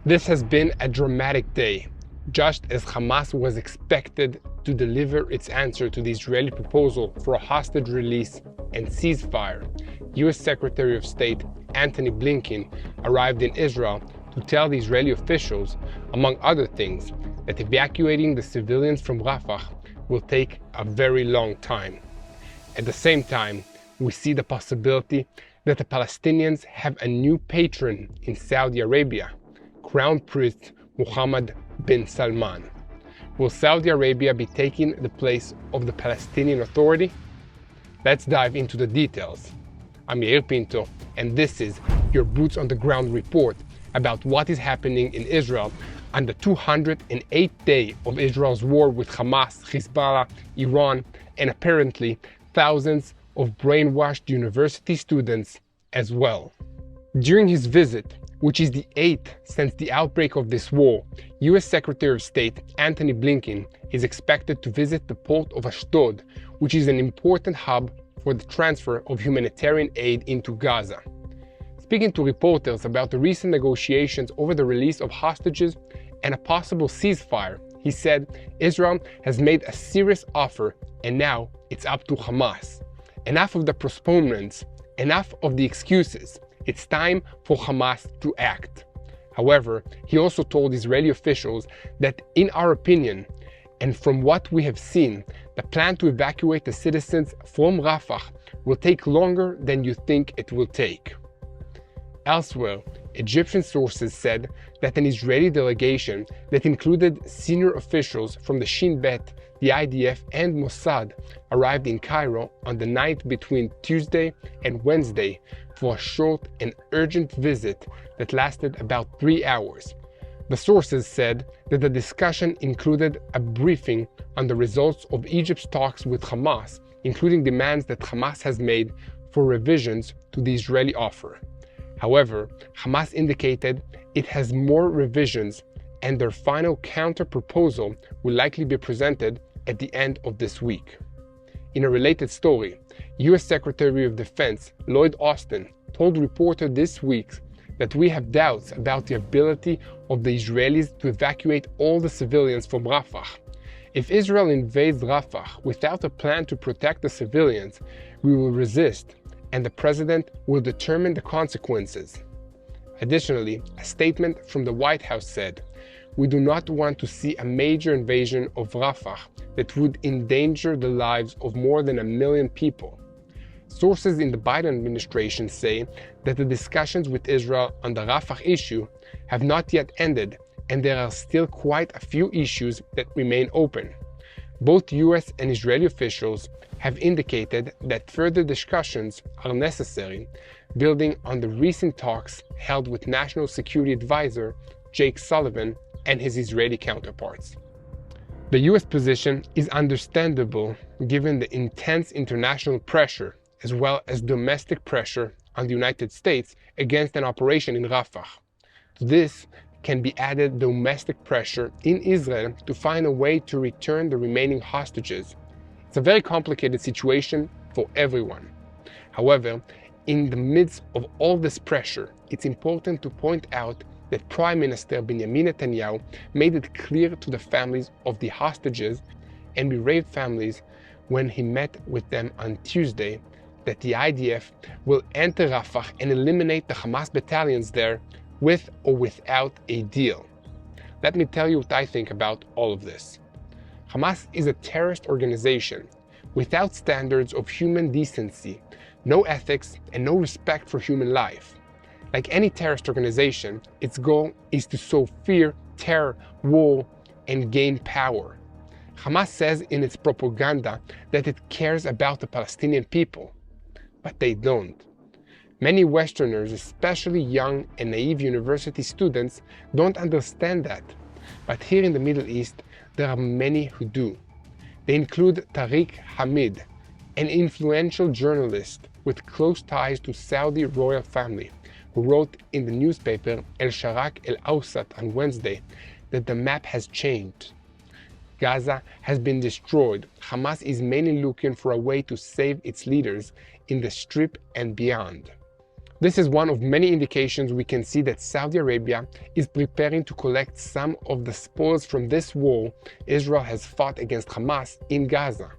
This has been a dramatic day, just as Hamas was expected to deliver its answer to the Israeli proposal for a hostage release and ceasefire. US Secretary of State Antony Blinken arrived in Israel to tell the Israeli officials, among other things, that evacuating the civilians from Rafah will take a very long time. At the same time, we see the possibility that the Palestinians have a new patron in Saudi Arabia, Crown Prince Mohammed bin Salman. Will Saudi Arabia be taking the place of the Palestinian Authority? Let's dive into the details. I'm Yair Pinto, and this is your Boots on the Ground report about what is happening in Israel on the 208th day of Israel's war with Hamas, Hezbollah, Iran, and apparently thousands of brainwashed university students as well. During his visit, which is the 8th since the outbreak of this war, US Secretary of State Antony Blinken is expected to visit the port of Ashdod, which is an important hub for the transfer of humanitarian aid into Gaza. Speaking to reporters about the recent negotiations over the release of hostages and a possible ceasefire, he said Israel has made a serious offer and now it's up to Hamas. Enough of the postponements, enough of the excuses. It's time for Hamas to act. However, he also told Israeli officials that in our opinion, and from what we have seen, the plan to evacuate the citizens from Rafah will take longer than you think it will take. Elsewhere, Egyptian sources said that an Israeli delegation that included senior officials from the Shin Bet, the IDF, and Mossad arrived in Cairo on the night between Tuesday and Wednesday for a short and urgent visit that lasted about 3 hours. The sources said that the discussion included a briefing on the results of Egypt's talks with Hamas, including demands that Hamas has made for revisions to the Israeli offer. However, Hamas indicated it has more revisions and their final counter-proposal will likely be presented at the end of this week. In a related story, US Secretary of Defense Lloyd Austin told reporters this week that we have doubts about the ability of the Israelis to evacuate all the civilians from Rafah. If Israel invades Rafah without a plan to protect the civilians, we will resist, and the president will determine the consequences. Additionally, a statement from the White House said, "We do not want to see a major invasion of Rafah that would endanger the lives of more than 1 million people." Sources in the Biden administration say that the discussions with Israel on the Rafah issue have not yet ended and there are still quite a few issues that remain open. Both US and Israeli officials have indicated that further discussions are necessary, building on the recent talks held with National Security Advisor Jake Sullivan and his Israeli counterparts. The US position is understandable given the intense international pressure as well as domestic pressure on the United States against an operation in Rafah. To this can be added domestic pressure in Israel to find a way to return the remaining hostages. It's a very complicated situation for everyone. However, in the midst of all this pressure, it's important to point out that Prime Minister Benjamin Netanyahu made it clear to the families of the hostages and bereaved families when he met with them on Tuesday that the IDF will enter Rafah and eliminate the Hamas battalions there with or without a deal. Let me tell you what I think about all of this. Hamas is a terrorist organization without standards of human decency, no ethics, and no respect for human life. Like any terrorist organization, its goal is to sow fear, terror, war, and gain power. Hamas says in its propaganda that it cares about the Palestinian people, but they don't. Many Westerners, especially young and naive university students, don't understand that. But here in the Middle East, there are many who do. They include Tariq Hamid, an influential journalist with close ties to Saudi royal family, who wrote in the newspaper El Sharak El Awsat on Wednesday that the map has changed. Gaza has been destroyed. Hamas is mainly looking for a way to save its leaders in the Strip and beyond. This is one of many indications we can see that Saudi Arabia is preparing to collect some of the spoils from this war Israel has fought against Hamas in Gaza.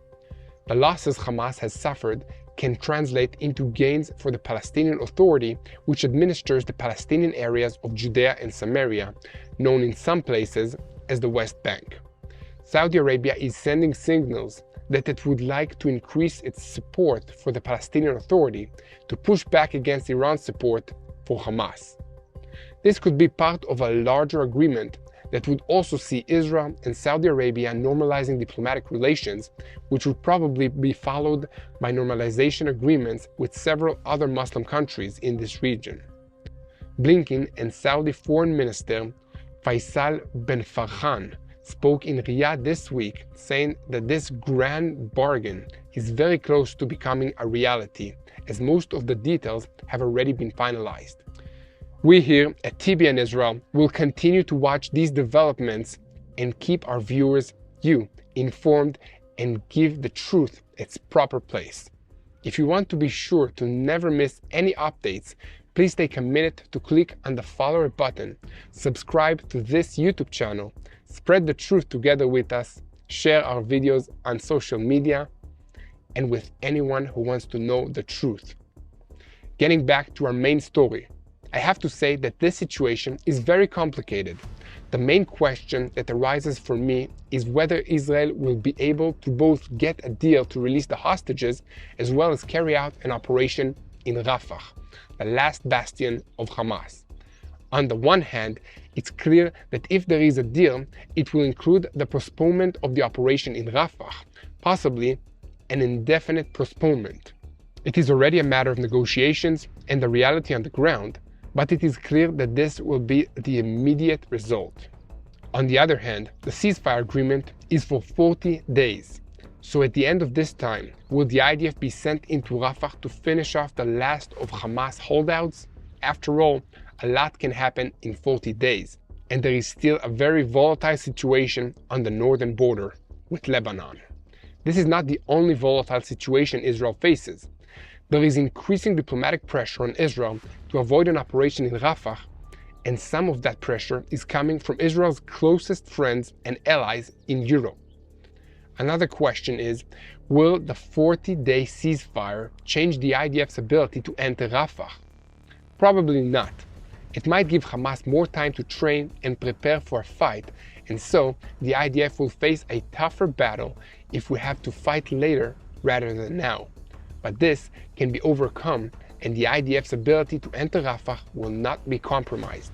The losses Hamas has suffered can translate into gains for the Palestinian Authority, which administers the Palestinian areas of Judea and Samaria, known in some places as the West Bank. Saudi Arabia is sending signals that it would like to increase its support for the Palestinian Authority to push back against Iran's support for Hamas. This could be part of a larger agreement that would also see Israel and Saudi Arabia normalizing diplomatic relations, which would probably be followed by normalization agreements with several other Muslim countries in this region. Blinken and Saudi Foreign Minister Faisal bin Farhan spoke in Riyadh this week, saying that this grand bargain is very close to becoming a reality, as most of the details have already been finalized. We here at TBN Israel will continue to watch these developments and keep our viewers, you, informed and give the truth its proper place. If you want to be sure to never miss any updates, please take a minute to click on the follow button, subscribe to this YouTube channel, spread the truth together with us, share our videos on social media, and with anyone who wants to know the truth. Getting back to our main story, I have to say that this situation is very complicated. The main question that arises for me is whether Israel will be able to both get a deal to release the hostages as well as carry out an operation in Rafah, the last bastion of Hamas. On the one hand, it's clear that if there is a deal, it will include the postponement of the operation in Rafah, possibly an indefinite postponement. It is already a matter of negotiations and the reality on the ground, but it is clear that this will be the immediate result. On the other hand, the ceasefire agreement is for 40 days. So at the end of this time, will the IDF be sent into Rafah to finish off the last of Hamas holdouts? After all, a lot can happen in 40 days, and there is still a very volatile situation on the northern border with Lebanon. This is not the only volatile situation Israel faces. There is increasing diplomatic pressure on Israel to avoid an operation in Rafah, and some of that pressure is coming from Israel's closest friends and allies in Europe. Another question is, will the 40-day ceasefire change the IDF's ability to enter Rafah? Probably not. It might give Hamas more time to train and prepare for a fight, and so the IDF will face a tougher battle if we have to fight later rather than now. But this can be overcome, and the IDF's ability to enter Rafah will not be compromised.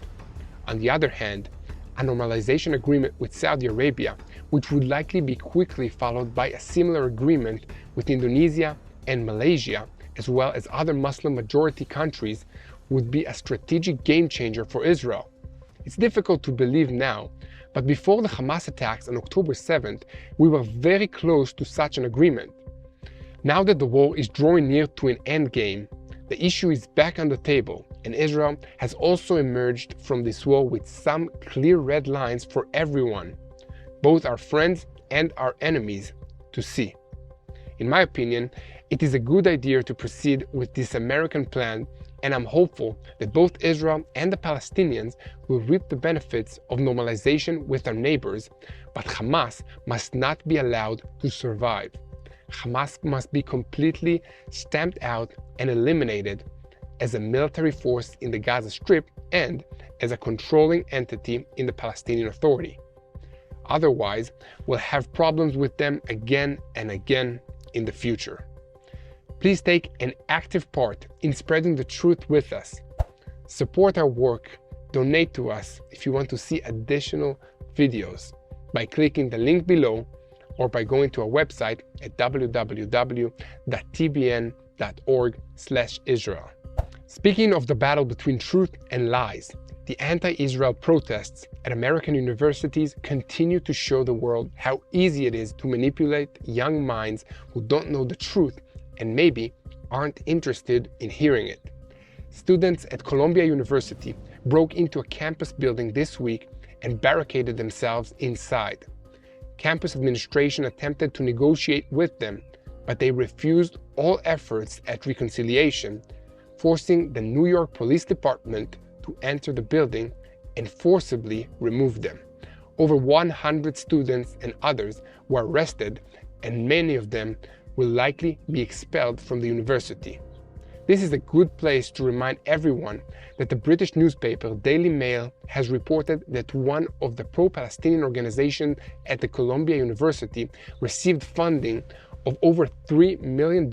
On the other hand, a normalization agreement with Saudi Arabia, which would likely be quickly followed by a similar agreement with Indonesia and Malaysia, as well as other Muslim-majority countries, would be a strategic game-changer for Israel. It's difficult to believe now, but before the Hamas attacks on October 7th, we were very close to such an agreement. Now that the war is drawing near to an endgame, the issue is back on the table, and Israel has also emerged from this war with some clear red lines for everyone, both our friends and our enemies, to see. In my opinion, it is a good idea to proceed with this American plan, and I'm hopeful that both Israel and the Palestinians will reap the benefits of normalization with their neighbors, but Hamas must not be allowed to survive. Hamas must be completely stamped out and eliminated as a military force in the Gaza Strip and as a controlling entity in the Palestinian Authority. Otherwise, we'll have problems with them again and again in the future. Please take an active part in spreading the truth with us. Support our work, donate to us if you want to see additional videos by clicking the link below or by going to our website at www.tbn.org/Israel. Speaking of the battle between truth and lies, the anti-Israel protests at American universities continue to show the world how easy it is to manipulate young minds who don't know the truth and maybe aren't interested in hearing it. Students at Columbia University broke into a campus building this week and barricaded themselves inside. Campus administration attempted to negotiate with them, but they refused all efforts at reconciliation, forcing the New York Police Department to enter the building and forcibly remove them. Over 100 students and others were arrested, and many of them will likely be expelled from the university. This is a good place to remind everyone that the British newspaper Daily Mail has reported that one of the pro-Palestinian organizations at the Columbia University received funding of over $3 million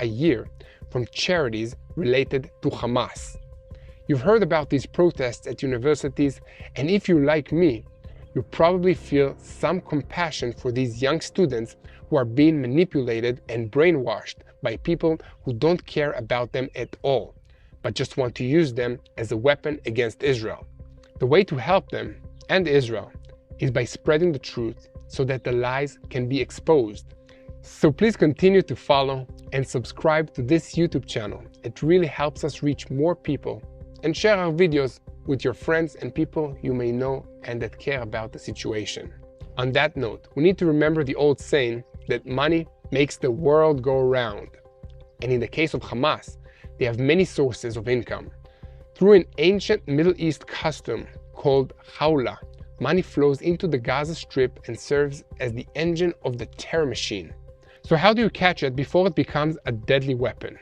a year from charities related to Hamas. You've heard about these protests at universities, and if you're like me, you probably feel some compassion for these young students who are being manipulated and brainwashed by people who don't care about them at all, but just want to use them as a weapon against Israel. The way to help them and Israel is by spreading the truth so that the lies can be exposed. So please continue to follow and subscribe to this YouTube channel. It really helps us reach more people, and share our videos with your friends and people you may know and that care about the situation. On that note, we need to remember the old saying that money makes the world go round. And in the case of Hamas, they have many sources of income. Through an ancient Middle East custom called hawla, money flows into the Gaza Strip and serves as the engine of the terror machine. So how do you catch it before it becomes a deadly weapon?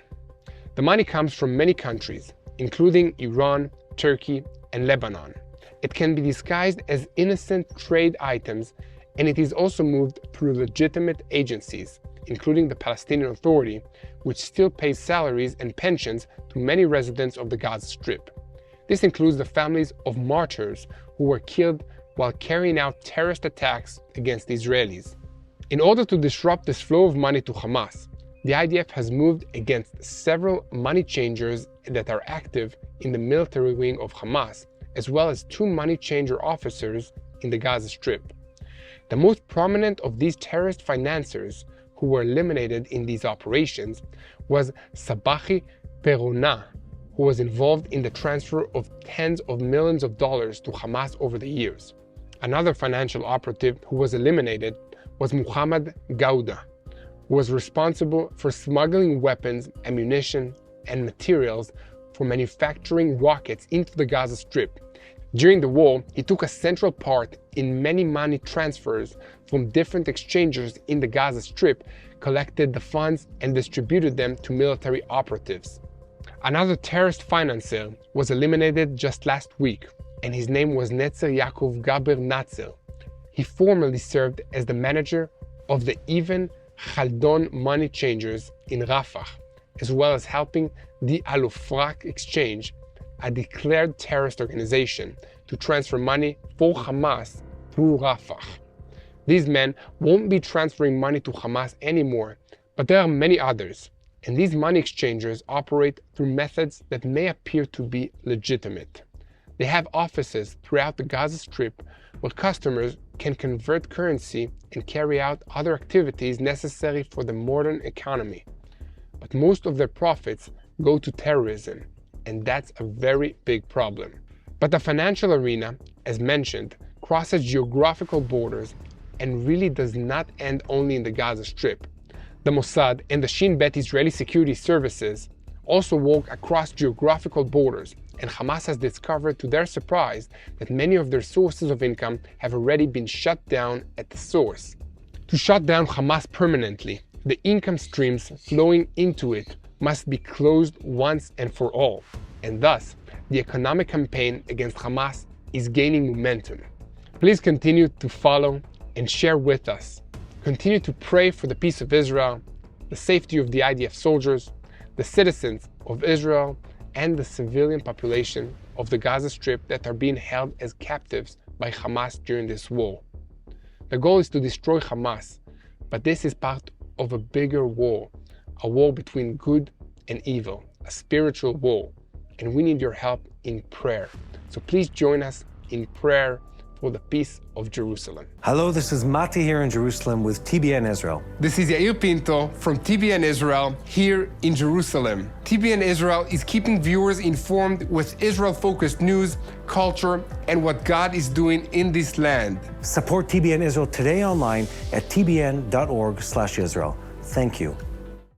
The money comes from many countries, including Iran, Turkey, and Lebanon. It can be disguised as innocent trade items, and it is also moved through legitimate agencies, including the Palestinian Authority, which still pays salaries and pensions to many residents of the Gaza Strip. This includes the families of martyrs who were killed while carrying out terrorist attacks against Israelis. In order to disrupt this flow of money to Hamas, the IDF has moved against several money changers that are active in the military wing of Hamas, as well as 2 money changer officers in the Gaza Strip. The most prominent of these terrorist financiers who were eliminated in these operations was Sabahi Perona, who was involved in the transfer of tens of millions of dollars to Hamas over the years. Another financial operative who was eliminated was Muhammad Gauda, who was responsible for smuggling weapons, ammunition, and materials for manufacturing rockets into the Gaza Strip. During the war, he took a central part in many money transfers from different exchangers in the Gaza Strip, collected the funds, and distributed them to military operatives. Another terrorist financier was eliminated just last week, and his name was Netzer Yaakov Gaber Natzer. He formerly served as the manager of the Even Chaldon money changers in Rafah, as well as helping the Al-Ofrak exchange, a declared terrorist organization, to transfer money for Hamas through Rafah. These men won't be transferring money to Hamas anymore, but there are many others, and these money exchangers operate through methods that may appear to be legitimate. They have offices throughout the Gaza Strip where customers can convert currency and carry out other activities necessary for the modern economy. But most of their profits go to terrorism, and that's a very big problem. But the financial arena, as mentioned, crosses geographical borders and really does not end only in the Gaza Strip. The Mossad and the Shin Bet Israeli security services also walk across geographical borders, and Hamas has discovered to their surprise that many of their sources of income have already been shut down at the source. To shut down Hamas permanently, the income streams flowing into it must be closed once and for all, and thus the economic campaign against Hamas is gaining momentum. Please continue to follow and share with us. Continue to pray for the peace of Israel, the safety of the IDF soldiers, the citizens of Israel, and the civilian population of the Gaza Strip that are being held as captives by Hamas during this war. The goal is to destroy Hamas, but this is part of a bigger war, a war between good and evil, a spiritual war, and we need your help in prayer. So please join us in prayer for the peace of Jerusalem. Hello, this is Mati here in Jerusalem with TBN Israel. This is Yair Pinto from TBN Israel here in Jerusalem. TBN Israel is keeping viewers informed with Israel-focused news, culture, and what God is doing in this land. Support TBN Israel today online at tbn.org/Israel. Thank you.